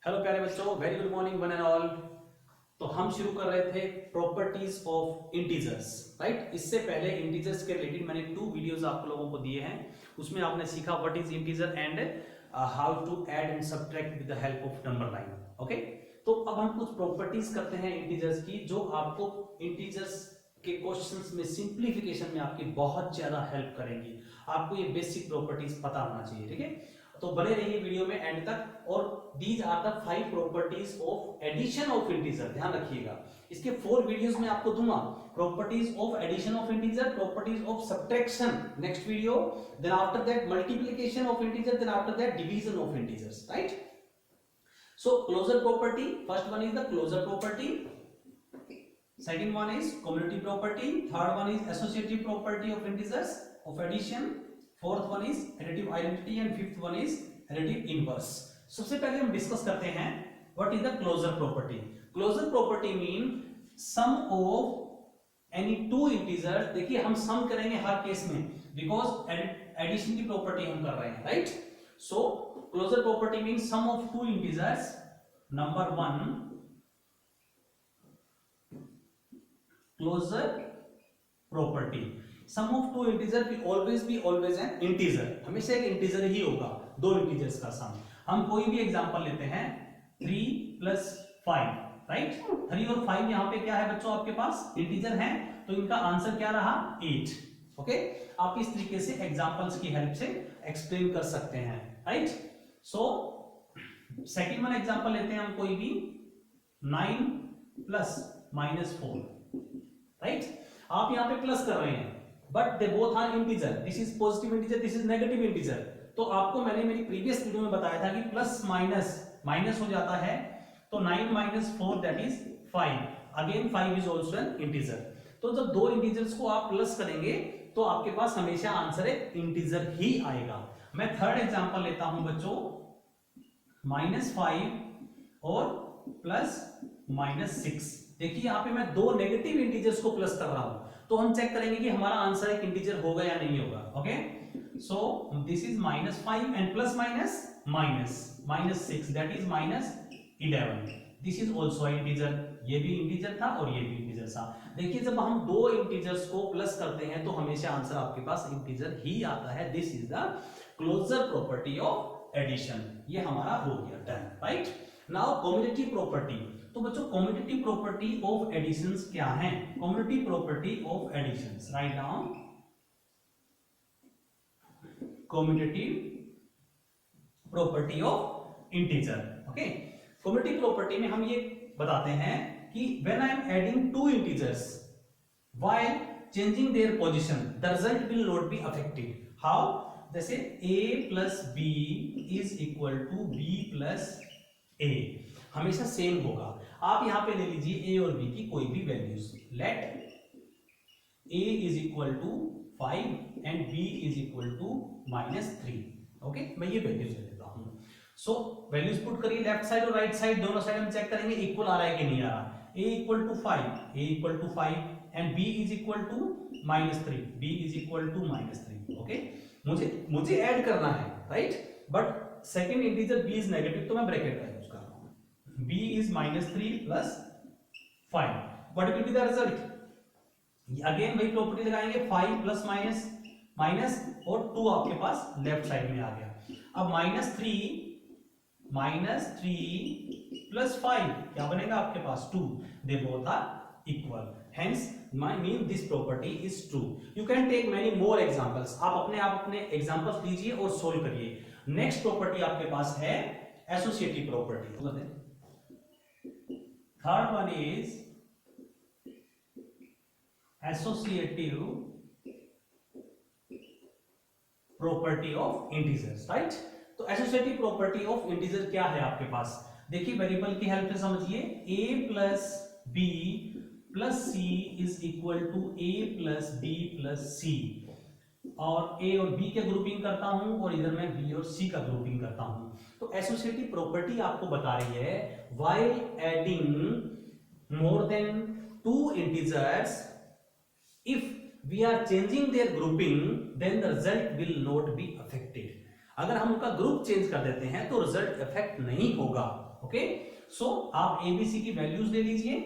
Hello प्यारे बच्चों, very good morning one and all. तो हम शुरू कर रहे थे प्रॉपर्टीज ऑफ इंटीजर्स, राइट। इससे पहले इंटीजर्स के रिलेटेड मैंने 2 वीडियोस आप लोगों को दिए हैं। उसमें आपने सीखा what is integer and how to add and subtract with the help of number line. Okay, तो अब हम कुछ प्रॉपर्टीज करते हैं इंटीजर्स की, जो आपको इंटीजर्स के क्वेश्चंस में सिंप्लीफिकेशन में आपकी बहुत ज्यादा हेल्प करेंगी। आपको ये बेसिक प्रॉपर्टीज पता होना चाहिए, ठीक है। तो बने रहिए वीडियो में एंड तक। और these are the 5 properties of addition of integer, ध्यान रखिएगा। इसके 4 वीडियोस में आपको दूंगा। Properties of addition of integer, properties of subtraction next video, then after that multiplication of integer, then after that division of integers, right. So closure property, first one is the closure property, second one is commutative property, third one is associative property of integers of addition, fourth one is additive identity and fifth one is additive inverse. सबसे पहले हम discuss करते हैं what is the closure property. Closure property mean sum of any two integers. देखिए हम सम करेंगे हर case में because addition की प्रॉपर्टी हम कर रहे हैं, right? So closure property means sum of two integers, number one closure property, sum of two integer will always be always an integer, हमेशा एक इंटीजर ही होगा, दो इंटीजर्स का सम। हम कोई भी एग्जांपल लेते हैं 3 + 5, राइट। 3 और 5 यहां पे क्या है बच्चों, आपके पास इंटीजर हैं, तो इनका आंसर क्या रहा 8। ओके, आप इस तरीके से एग्जांपल्स की हेल्प से एक्सप्लेन कर सकते हैं, right. So second one example लेते हैं हम कोई भी 9 + -4, राइट। आप यहां पे प्लस कर रहे हैं but they both are integer, this is positive integer, this is negative integer. तो आपको मैंने मेरी प्रीवियस वीडियो में बताया था कि प्लस माइनस माइनस हो जाता है, तो 9 - 4 that is 5, again 5 is also an integer. तो जब दो इंटीजर्स को आप प्लस करेंगे तो आपके पास हमेशा आंसर एक इंटीजर ही आएगा। मैं थर्ड एग्जांपल लेता हूं बच्चों, -5 और +-6। देखिए यहां पे मैं दो नेगेटिव इंटीजर्स को प्लस कर रहा हूं, तो हम चेक करेंगे कि हमारा आंसर एक इंटीजर होगा या नहीं होगा। Okay, so this is -5 and plus minus -6 that is -11, this is also integer. ये भी इंटीजर था और ये भी इंटीजर था। देखिए जब हम दो इंटीजर्स को प्लस करते हैं तो हमेशा आंसर आपके पास इंटीजर ही आता है। This is the closure property of addition. ये हमारा हो गया done, right. Now commutative property. तो बच्चों कम्यूटेटिव प्रॉपर्टी ऑफ एडिशंस क्या है? Commutative property of additions, right down commutative property of integer. Okay, commutative property में हम ये बताते हैं कि when I am adding two integers while changing their position the result will not be affected. How? जैसे a + b = b + a, हमेशा same होगा। आप यहां पे ले लीजिए a और b की कोई भी values, let a = 5 and b = -3। Okay, मैं ये वैल्यूज ले लेता हूं। सो वैल्यूज पुट करिए लेफ्ट साइड और राइट साइड, दोनों साइड हम चेक करेंगे इक्वल आ रहा है कि नहीं आ रहा। a = 5 and b = -3, okay. मुझे ऐड करना है, right, but second integer b is negative, तो मैं ब्रैकेट का यूज कर रहा हूं। b is -3 + 5, what will be the result? Again वही प्रॉपर्टी लगाएंगे, 5 ± और 2 आपके पास लेफ्ट साइड में आ गया। अब -3 + 5 क्या बनेगा आपके पास? 2, they both are equal, hence mean this property is true. You can take many more examples. आप अपने एग्जांपल्स लीजिए और सोल्व करिए। नेक्स्ट प्रॉपर्टी आपके पास है associative property. Third one is associative property of integers, right. तो एसोसिएटिव प्रॉपर्टी ऑफ इंटीजर क्या है आपके पास? देखिए वेरिएबल की हेल्प से समझिए, a + b + c = a + b + c, और a और b के ग्रुपिंग करता हूं और इधर मैं b और c का ग्रुपिंग करता हूं। तो एसोसिएटिव प्रॉपर्टी आपको बता रही है while adding more than two integers, if we are changing their grouping then the result will not be affected. अगर हम उनका ग्रुप चेंज कर देते हैं तो रिजल्ट इफेक्ट नहीं होगा। ओके, सो आप एबीसी की वैल्यूज ले लीजिए।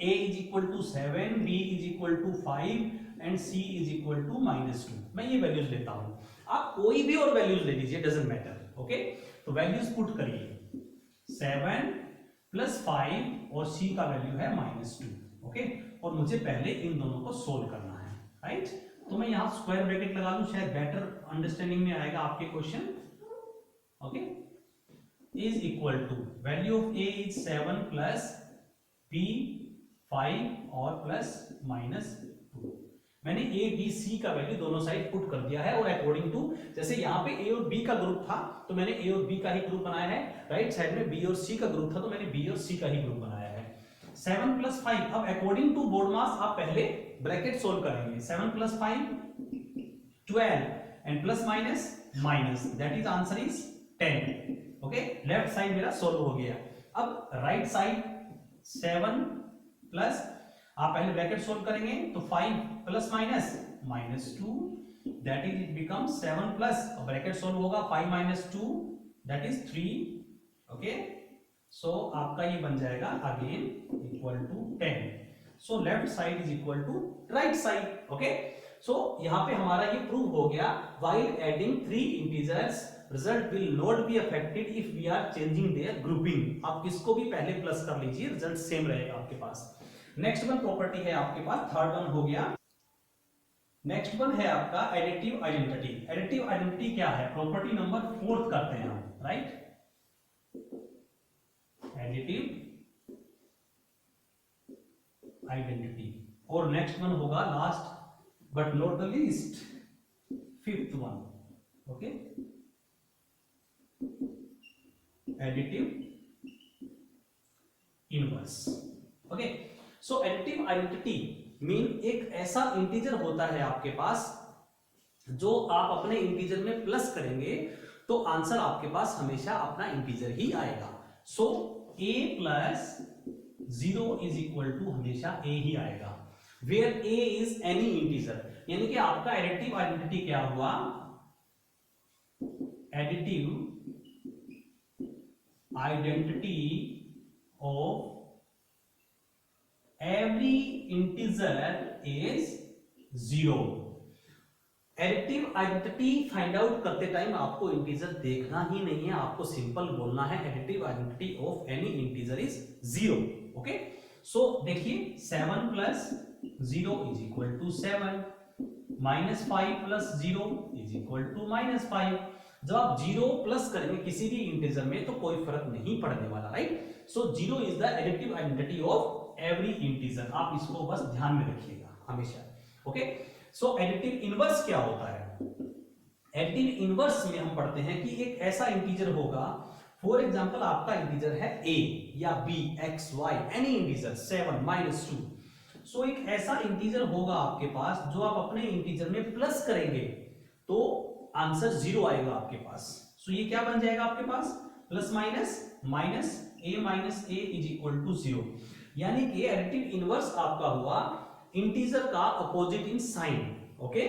a is equal to 7, b is equal to 5 and c is equal to -2। मैं ये वैल्यूज लेता हूं, आप कोई भी और वैल्यूज ले लीजिए, डजंट मैटर। ओके, तो वैल्यूज पुट करिए, 7 प्लस 5 और c का वैल्यू है -2। ओके, और मुझे पहले इन दोनों को सोल्व करना है, राइट। तो मैं यहां स्क्वायर ब्रैकेट लगा दूं, शायद बेटर अंडरस्टैंडिंग में आएगा आपके question. Okay, is equal to value of a is 7 plus b 5 और प्लस -2। मैंने a b c का वैल्यू दोनों साइड पुट कर दिया है, और अकॉर्डिंग टू, जैसे यहाँ पे a और b का ग्रुप था तो मैंने a और b का ही ग्रुप बनाया है, राइट साइड में b और c का ग्रुप था तो मैंने b और c का ही ग्रुप बनाया है। 7 प्लस 5, अब अकॉर्डिंग टू बोर्ड मास आप पहले ब्रैकेट सोल्व करेंगे। 7 plus 5 12 and plus minus that is answer is 10। Okay, left side मेरा सोल्व हो गया। अब राइट साइड 7 प्लस, आप पहले ब्रैकेट सोल्व करेंगे तो 5 plus -2 that is it become 7 plus, bracket solve होगा 5 - 2 दैट इज 3। ओके, सो आपका ये बन जाएगा again equal to 10। So left side is equal to right side. Okay, so यहां पे हमारा ये प्रूव हो गया, while adding 3 integers result will not be affected if we are changing their grouping. आप किसको भी पहले प्लस कर लीजिए, रिजल्ट सेम रहेगा आपके पास। नेक्स्ट वन प्रॉपर्टी है आपके पास, थर्ड वन हो गया। नेक्स्ट वन है आपका एडिटिव आइडेंटिटी। एडिटिव आइडेंटिटी क्या है, प्रॉपर्टी नंबर 4 करते हैं हम, राइट। एडिटिव आइडेंटिटी, और नेक्स्ट वन होगा last but not the least, 5th one. Okay, additive inverse. Okay, so additive identity mean एक ऐसा इंटीजर होता है आपके पास जो आप अपने इंटीजर में प्लस करेंगे तो आंसर आपके पास हमेशा अपना इंटीजर ही आएगा। So a plus 0 is equal to हमेशा a ही आएगा, where a is any integer. यानी कि आपका एडिटिव आइडेंटिटी क्या हुआ, additive identity of every integer is 0। Additive identity find out करते टाइम आपको इंटीजर देखना ही नहीं है, आपको सिंपल बोलना है additive identity of any integer is 0। Okay, so देखिए 7 plus 0 is equal to 7, -5 plus 0 is equal to -5। जब आप 0 प्लस करेंगे किसी भी इंटीजर में तो कोई फर्क नहीं पड़ने वाला, right. So 0 is the additive identity of every integer, आप इसको बस ध्यान में रखिएगा हमेशा। ओके, सो एडिटिव इनवर्स क्या होता है, एडिटिव इनवर्स में हम पढ़ते हैं कि एक ऐसा इंटीजर होगा, फॉर एग्जांपल आपका इंटीजर है a या b, x, y, any integer 7 -2। सो एक ऐसा इंटीजर होगा आपके पास जो आप अपने इंटीजर में प्लस करेंगे तो आंसर 0 आएगा आपके पास। सो ये क्या बन जाएगा आपके पास, plus minus a is equal to 0। यानी कि एडिटिव इनवर्स आपका हुआ इंटीजर का opposite in sign. Okay,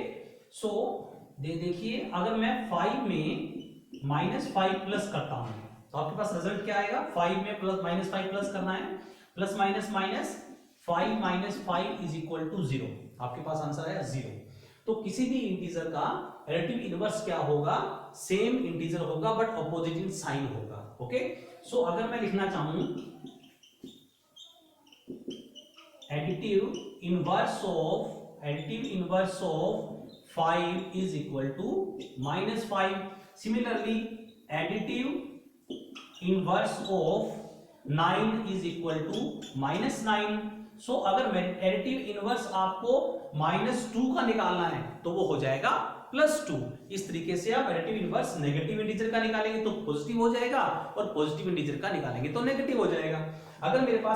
so देखिए अगर मैं 5 में -5 प्लस करता हूं तो आपके पास रिजल्ट क्या आएगा, 5 में -5 प्लस करना है, plus minus 5 - 5 is equal to 0, आपके पास आंसर आया 0। तो किसी भी इंटीजर का एडिटिव इनवर्स क्या होगा, सेम इंटीजर होगा बट अपोजिट इन साइन होगा। ओके, सो अगर मैं लिखना चाहूं additive inverse of 5 is equal to -5। Similarly additive inverse of 9 is equal to -9। So अगर एडिटिव इनवर्स आपको -2 का निकालना है तो वो हो जाएगा +2। इस तरीके से आप एडिटिव इनवर्स नेगेटिव इंटीजर का निकालेंगे तो पॉजिटिव हो जाएगा और पॉजिटिव इंटीजर का निकालेंगे तो नेगेटिव हो जाएगा। अगर मेरे पास